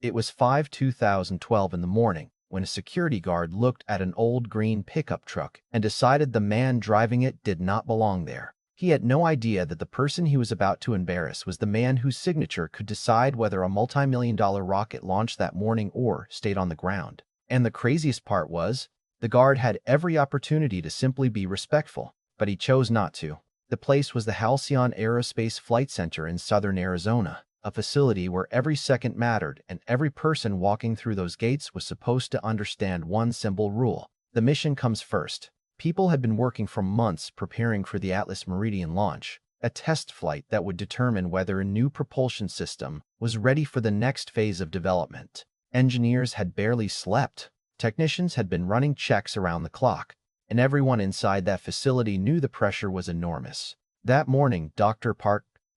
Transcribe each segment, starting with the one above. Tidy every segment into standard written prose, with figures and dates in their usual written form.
It was 2012 in the morning when a security guard looked at an old green pickup truck and decided the man driving it did not belong there. He had no idea that the person he was about to embarrass was the man whose signature could decide whether a multi-million-dollar rocket launched that morning or stayed on the ground. And the craziest part was, the guard had every opportunity to simply be respectful, but he chose not to. The place was the Halcyon Aerospace Flight Center in southern Arizona, a facility where every second mattered and every person walking through those gates was supposed to understand one simple rule: the mission comes first. People had been working for months preparing for the Atlas Meridian launch, a test flight that would determine whether a new propulsion system was ready for the next phase of development. Engineers had barely slept. Technicians had been running checks around the clock, and everyone inside that facility knew the pressure was enormous. That morning, Dr.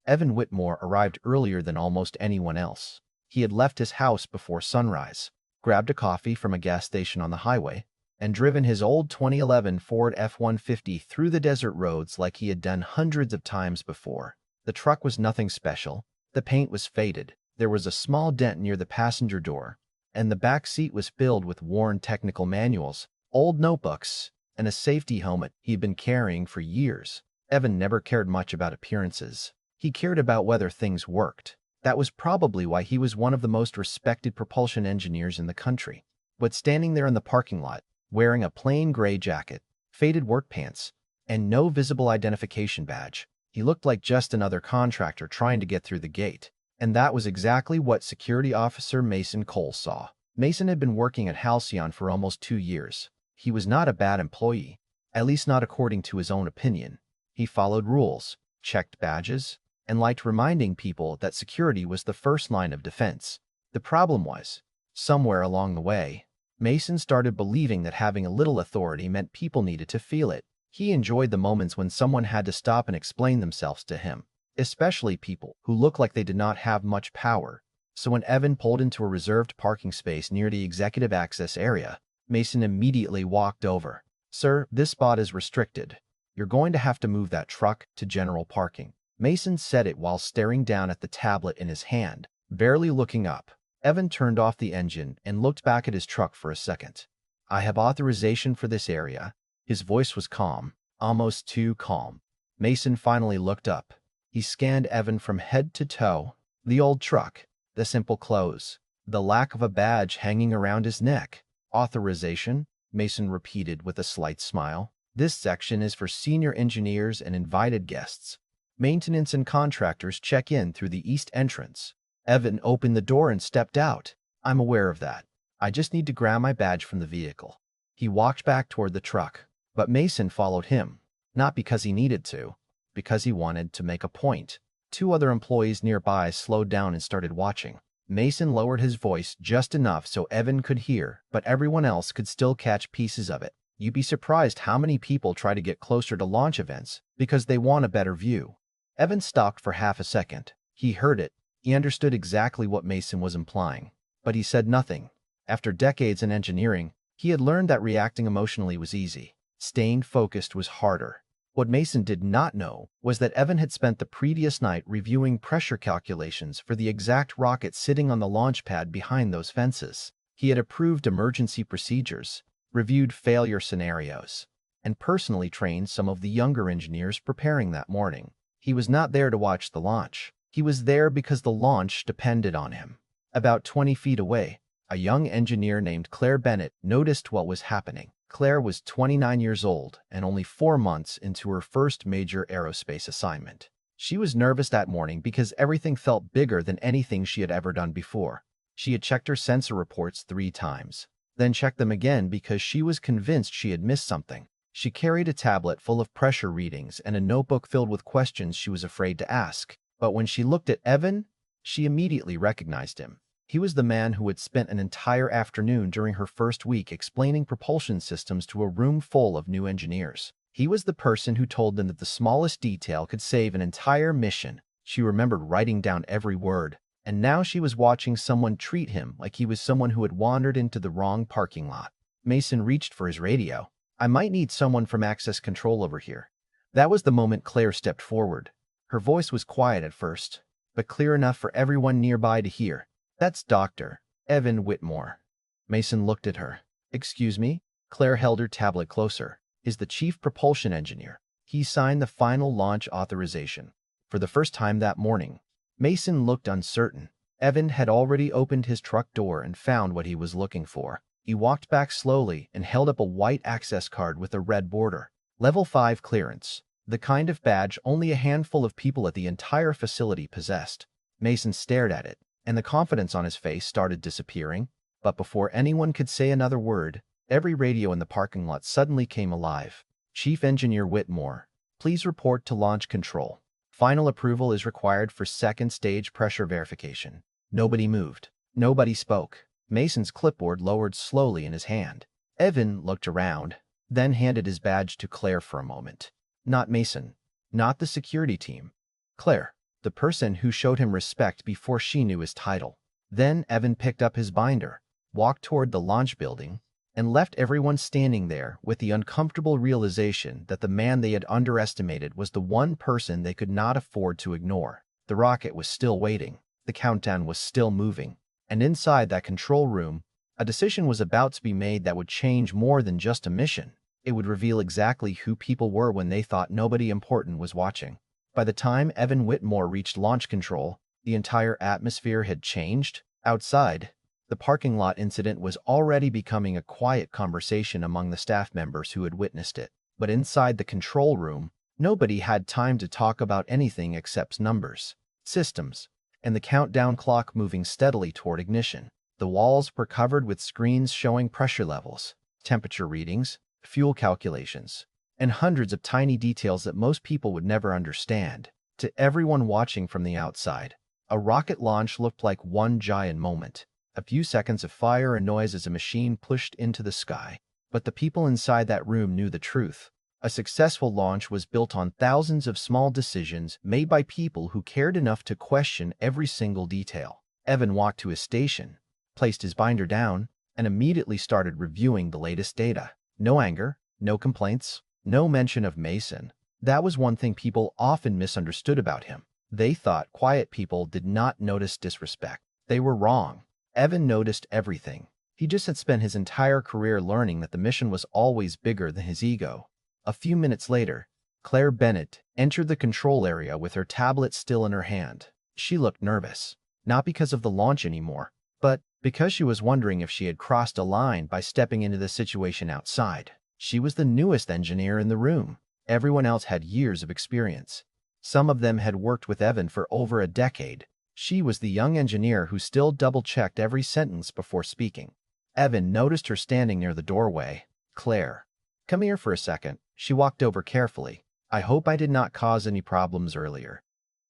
Evan Whitmore arrived earlier than almost anyone else. He had left his house before sunrise, grabbed a coffee from a gas station on the highway, and driven his old 2011 Ford F-150 through the desert roads like he had done hundreds of times before. The truck was nothing special. The paint was faded. There was a small dent near the passenger door, and the back seat was filled with worn technical manuals, old notebooks, and a safety helmet he'd been carrying for years. Evan never cared much about appearances. He cared about whether things worked. That was probably why he was one of the most respected propulsion engineers in the country. But standing there in the parking lot, wearing a plain gray jacket, faded work pants, and no visible identification badge, he looked like just another contractor trying to get through the gate. And that was exactly what Security Officer Mason Cole saw. Mason had been working at Halcyon for almost 2 years. He was not a bad employee, at least not according to his own opinion. He followed rules, checked badges, and liked reminding people that security was the first line of defense. The problem was, somewhere along the way, Mason started believing that having a little authority meant people needed to feel it. He enjoyed the moments when someone had to stop and explain themselves to him, especially people who looked like they did not have much power. So when Evan pulled into a reserved parking space near the executive access area, Mason immediately walked over. "Sir, this spot is restricted. You're going to have to move that truck to general parking." Mason said it while staring down at the tablet in his hand, barely looking up. Evan turned off the engine and looked back at his truck for a second. "I have authorization for this area." His voice was calm, almost too calm. Mason finally looked up. He scanned Evan from head to toe. The old truck, the simple clothes, the lack of a badge hanging around his neck. "Authorization?" Mason repeated with a slight smile. "This section is for senior engineers and invited guests. Maintenance and contractors check in through the east entrance." Evan opened the door and stepped out. "I'm aware of that. I just need to grab my badge from the vehicle." He walked back toward the truck, but Mason followed him, not because he needed to, because he wanted to make a point. 2 other employees nearby slowed down and started watching. Mason lowered his voice just enough so Evan could hear, but everyone else could still catch pieces of it. "You'd be surprised how many people try to get closer to launch events because they want a better view." Evan stopped for half a second. He heard it. He understood exactly what Mason was implying, but he said nothing. After decades in engineering, he had learned that reacting emotionally was easy. Staying focused was harder. What Mason did not know was that Evan had spent the previous night reviewing pressure calculations for the exact rocket sitting on the launch pad behind those fences. He had approved emergency procedures, reviewed failure scenarios, and personally trained some of the younger engineers preparing that morning. He was not there to watch the launch. He was there because the launch depended on him. About 20 feet away, a young engineer named Claire Bennett noticed what was happening. Claire was 29 years old and only 4 months into her first major aerospace assignment. She was nervous that morning because everything felt bigger than anything she had ever done before. She had checked her sensor reports 3 times, then checked them again because she was convinced she had missed something. She carried a tablet full of pressure readings and a notebook filled with questions she was afraid to ask. But when she looked at Evan, she immediately recognized him. He was the man who had spent an entire afternoon during her first week explaining propulsion systems to a room full of new engineers. He was the person who told them that the smallest detail could save an entire mission. She remembered writing down every word, and now she was watching someone treat him like he was someone who had wandered into the wrong parking lot. Mason reached for his radio. "I might need someone from access control over here." That was the moment Claire stepped forward. Her voice was quiet at first, but clear enough for everyone nearby to hear. "That's Dr. Evan Whitmore. Mason looked at her. Excuse me? Claire held her tablet closer. Is the chief propulsion engineer. He signed the final launch authorization. For the first time that morning, Mason looked uncertain. Evan had already opened his truck door and found what he was looking for. He walked back slowly and held up a white access card with a red border. Level 5 clearance. The kind of badge only a handful of people at the entire facility possessed. Mason stared at it, and the confidence on his face started disappearing. But before anyone could say another word, every radio in the parking lot suddenly came alive. Chief Engineer Whitmore, please report to launch control. Final approval is required for second stage pressure verification. Nobody moved. Nobody spoke. Mason's clipboard lowered slowly in his hand. Evan looked around, then handed his badge to Claire for a moment. Not Mason. Not the security team. Claire, the person who showed him respect before she knew his title. Then Evan picked up his binder, walked toward the launch building, and left everyone standing there with the uncomfortable realization that the man they had underestimated was the one person they could not afford to ignore. The rocket was still waiting. The countdown was still moving. And inside that control room, a decision was about to be made that would change more than just a mission. It would reveal exactly who people were when they thought nobody important was watching. By the time Evan Whitmore reached launch control, the entire atmosphere had changed. Outside, the parking lot incident was already becoming a quiet conversation among the staff members who had witnessed it. But inside the control room, nobody had time to talk about anything except numbers, systems, and the countdown clock moving steadily toward ignition. The walls were covered with screens showing pressure levels, temperature readings, fuel calculations, and hundreds of tiny details that most people would never understand. To everyone watching from the outside, a rocket launch looked like one giant moment. A few seconds of fire and noise as a machine pushed into the sky. But the people inside that room knew the truth. A successful launch was built on thousands of small decisions made by people who cared enough to question every single detail. Evan walked to his station, placed his binder down, and immediately started reviewing the latest data. No anger, no complaints, no mention of Mason. That was one thing people often misunderstood about him. They thought quiet people did not notice disrespect. They were wrong. Evan noticed everything. He just had spent his entire career learning that the mission was always bigger than his ego. A few minutes later, Claire Bennett entered the control area with her tablet still in her hand. She looked nervous, not because of the launch anymore, but because she was wondering if she had crossed a line by stepping into the situation outside. She was the newest engineer in the room. Everyone else had years of experience. Some of them had worked with Evan for over a decade. She was the young engineer who still double-checked every sentence before speaking. Evan noticed her standing near the doorway. Claire, come here for a second. She walked over carefully. I hope I did not cause any problems earlier.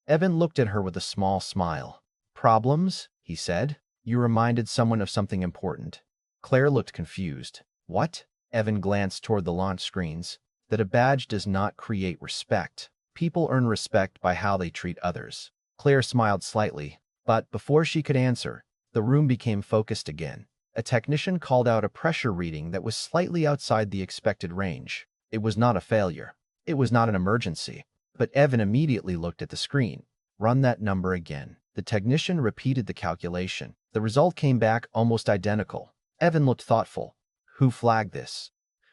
Evan looked at her with a small smile. Problems? He said. You reminded someone of something important. Claire looked confused. What? Evan glanced toward the launch screens. That a badge does not create respect. People earn respect by how they treat others. Claire smiled slightly, but before she could answer, the room became focused again. A technician called out a pressure reading that was slightly outside the expected range. It was not a failure. It was not an emergency. But Evan immediately looked at the screen. Run that number again. The technician repeated the calculation. The result came back almost identical. Evan looked thoughtful. Who flagged this?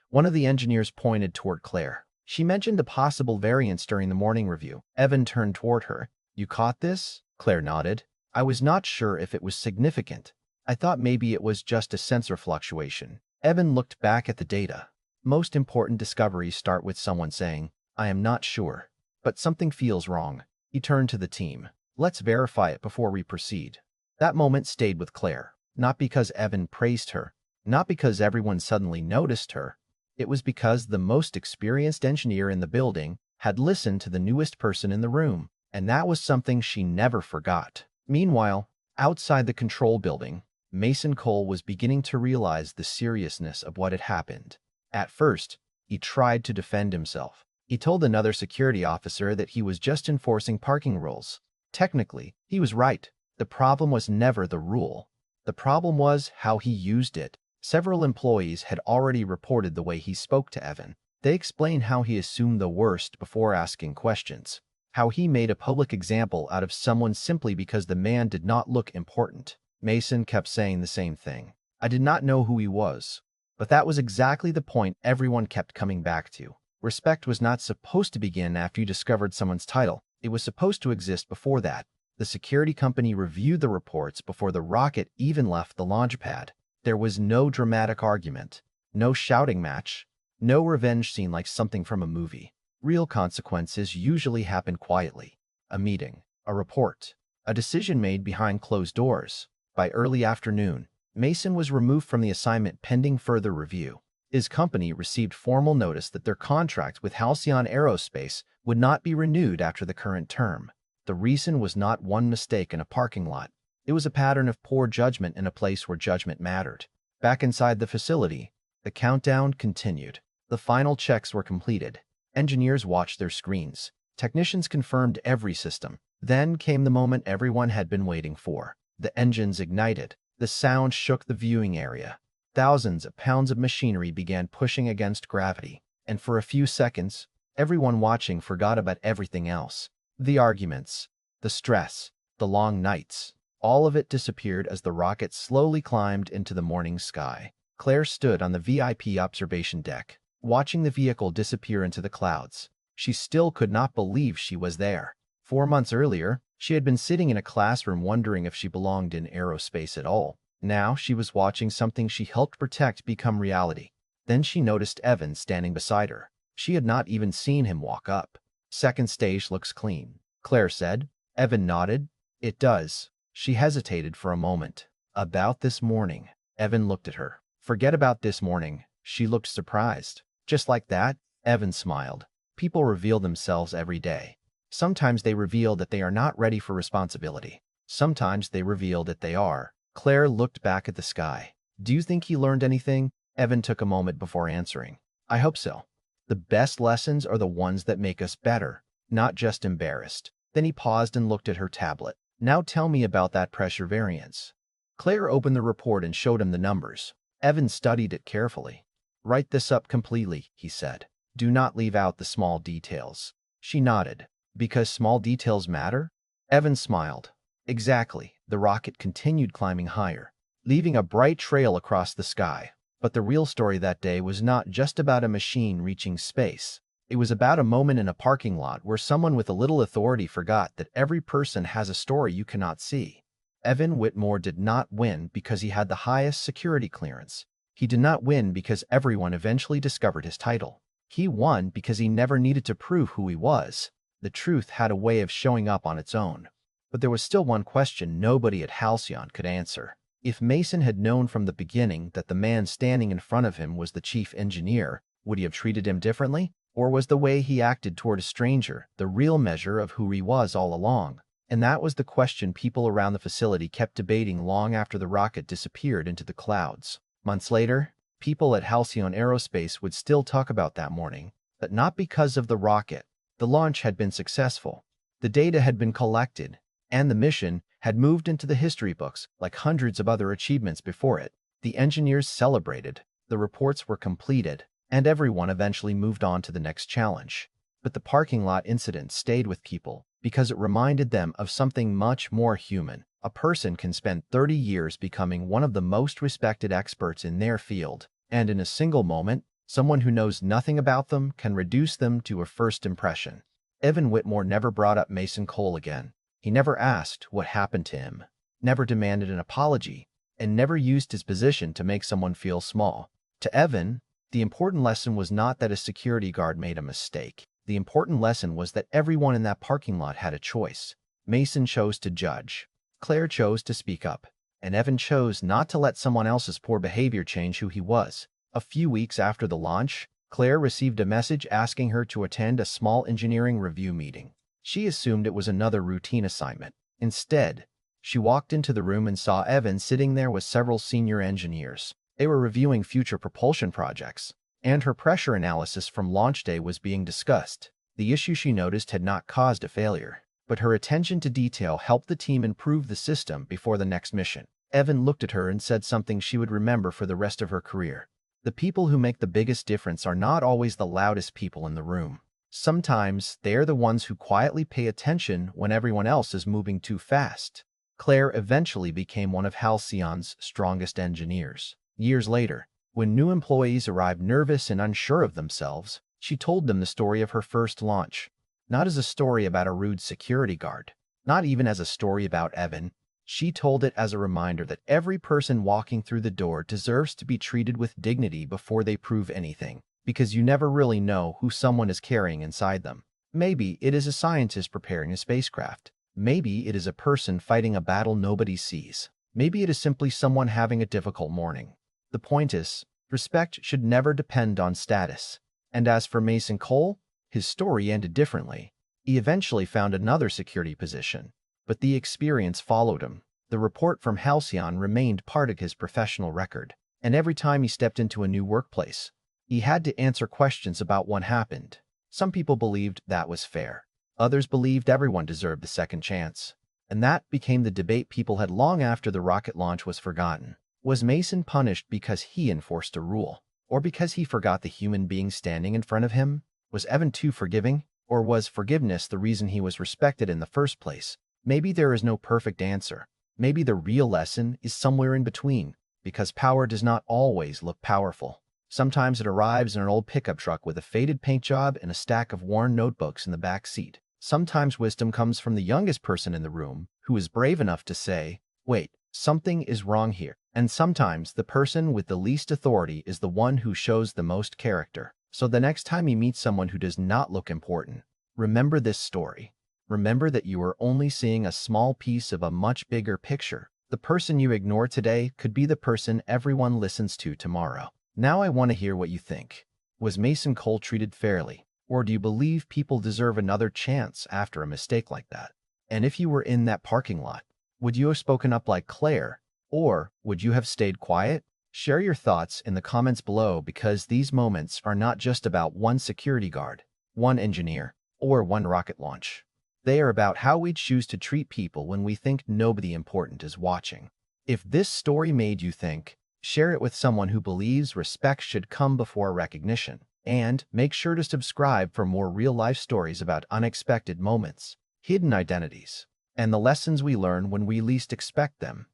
One of the engineers pointed toward Claire. She mentioned a possible variance during the morning review. Evan turned toward her. You caught this? Claire nodded. I was not sure if it was significant. I thought maybe it was just a sensor fluctuation. Evan looked back at the data. Most important discoveries start with someone saying, I am not sure, but something feels wrong. He turned to the team. Let's verify it before we proceed. That moment stayed with Claire, not because Evan praised her, not because everyone suddenly noticed her. It was because the most experienced engineer in the building had listened to the newest person in the room, and that was something she never forgot. Meanwhile, outside the control building, Mason Cole was beginning to realize the seriousness of what had happened. At first, he tried to defend himself. He told another security officer that he was just enforcing parking rules. Technically, he was right. The problem was never the rule. The problem was how he used it. Several employees had already reported the way he spoke to Evan. They explained how he assumed the worst before asking questions, how he made a public example out of someone simply because the man did not look important. Mason kept saying the same thing. I did not know who he was. But that was exactly the point everyone kept coming back to. Respect was not supposed to begin after you discovered someone's title. It was supposed to exist before that. The security company reviewed the reports before the rocket even left the launch pad. There was no dramatic argument, no shouting match, no revenge scene like something from a movie. Real consequences usually happen quietly. A meeting, a report, a decision made behind closed doors. By early afternoon, Mason was removed from the assignment pending further review. His company received formal notice that their contract with Halcyon Aerospace would not be renewed after the current term. The reason was not one mistake in a parking lot. It was a pattern of poor judgment in a place where judgment mattered. Back inside the facility, the countdown continued. The final checks were completed. Engineers watched their screens. Technicians confirmed every system. Then came the moment everyone had been waiting for. The engines ignited. The sound shook the viewing area. Thousands of pounds of machinery began pushing against gravity, and for a few seconds, everyone watching forgot about everything else. The arguments, the stress, the long nights, all of it disappeared as the rocket slowly climbed into the morning sky. Claire stood on the VIP observation deck, watching the vehicle disappear into the clouds. She still could not believe she was there. 4 months earlier, she had been sitting in a classroom wondering if she belonged in aerospace at all. Now she was watching something she helped protect become reality. Then she noticed Evan standing beside her. She had not even seen him walk up. Second stage looks clean, Claire said. Evan nodded. It does. She hesitated for a moment. About this morning. Evan looked at her. Forget about this morning. She looked surprised. Just like that, Evan smiled. People reveal themselves every day. Sometimes they reveal that they are not ready for responsibility. Sometimes they reveal that they are. Claire looked back at the sky. Do you think he learned anything? Evan took a moment before answering. I hope so. The best lessons are the ones that make us better, not just embarrassed. Then he paused and looked at her tablet. Now tell me about that pressure variance. Claire opened the report and showed him the numbers. Evan studied it carefully. Write this up completely, he said. Do not leave out the small details. She nodded. Because small details matter? Evan smiled. Exactly. The rocket continued climbing higher, leaving a bright trail across the sky. But the real story that day was not just about a machine reaching space. It was about a moment in a parking lot where someone with a little authority forgot that every person has a story you cannot see. Evan Whitmore did not win because he had the highest security clearance. He did not win because everyone eventually discovered his title. He won because he never needed to prove who he was. The truth had a way of showing up on its own. But there was still one question nobody at Halcyon could answer. If Mason had known from the beginning that the man standing in front of him was the chief engineer, would he have treated him differently? Or was the way he acted toward a stranger the real measure of who he was all along? And that was the question people around the facility kept debating long after the rocket disappeared into the clouds. Months later, people at Halcyon Aerospace would still talk about that morning, but not because of the rocket. The launch had been successful. The data had been collected, and the mission had moved into the history books like hundreds of other achievements before it. The engineers celebrated, the reports were completed, and everyone eventually moved on to the next challenge. But the parking lot incident stayed with people because it reminded them of something much more human. A person can spend 30 years becoming one of the most respected experts in their field, and in a single moment, someone who knows nothing about them can reduce them to a first impression. Evan Whitmore never brought up Mason Cole again. He never asked what happened to him, never demanded an apology, and never used his position to make someone feel small. To Evan, the important lesson was not that a security guard made a mistake. The important lesson was that everyone in that parking lot had a choice. Mason chose to judge. Claire chose to speak up. And Evan chose not to let someone else's poor behavior change who he was. A few weeks after the launch, Claire received a message asking her to attend a small engineering review meeting. She assumed it was another routine assignment. Instead, she walked into the room and saw Evan sitting there with several senior engineers. They were reviewing future propulsion projects, and her pressure analysis from launch day was being discussed. The issue she noticed had not caused a failure, but her attention to detail helped the team improve the system before the next mission. Evan looked at her and said something she would remember for the rest of her career. The people who make the biggest difference are not always the loudest people in the room. Sometimes they are the ones who quietly pay attention when everyone else is moving too fast. Claire eventually became one of Halcyon's strongest engineers. Years later, when new employees arrived nervous and unsure of themselves, she told them the story of her first launch. Not as a story about a rude security guard, not even as a story about Evan. She told it as a reminder that every person walking through the door deserves to be treated with dignity before they prove anything, because you never really know who someone is carrying inside them. Maybe it is a scientist preparing a spacecraft. Maybe it is a person fighting a battle nobody sees. Maybe it is simply someone having a difficult morning. The point is, respect should never depend on status. And as for Mason Cole, his story ended differently. He eventually found another security position, but the experience followed him. The report from Halcyon remained part of his professional record, and every time he stepped into a new workplace, he had to answer questions about what happened. Some people believed that was fair. Others believed everyone deserved the second chance. And that became the debate people had long after the rocket launch was forgotten. Was Mason punished because he enforced a rule, or because he forgot the human being standing in front of him? Was Evan too forgiving, or was forgiveness the reason he was respected in the first place? Maybe there is no perfect answer. Maybe the real lesson is somewhere in between, because power does not always look powerful. Sometimes it arrives in an old pickup truck with a faded paint job and a stack of worn notebooks in the back seat. Sometimes wisdom comes from the youngest person in the room, who is brave enough to say, "Wait, something is wrong here." And sometimes the person with the least authority is the one who shows the most character. So the next time you meet someone who does not look important, remember this story. Remember that you are only seeing a small piece of a much bigger picture. The person you ignore today could be the person everyone listens to tomorrow. Now I want to hear what you think. Was Mason Cole treated fairly? Or do you believe people deserve another chance after a mistake like that? And if you were in that parking lot, would you have spoken up like Claire? Or would you have stayed quiet? Share your thoughts in the comments below, because these moments are not just about one security guard, one engineer, or one rocket launch. They are about how we choose to treat people when we think nobody important is watching. If this story made you think, share it with someone who believes respect should come before recognition. And make sure to subscribe for more real-life stories about unexpected moments, hidden identities, and the lessons we learn when we least expect them.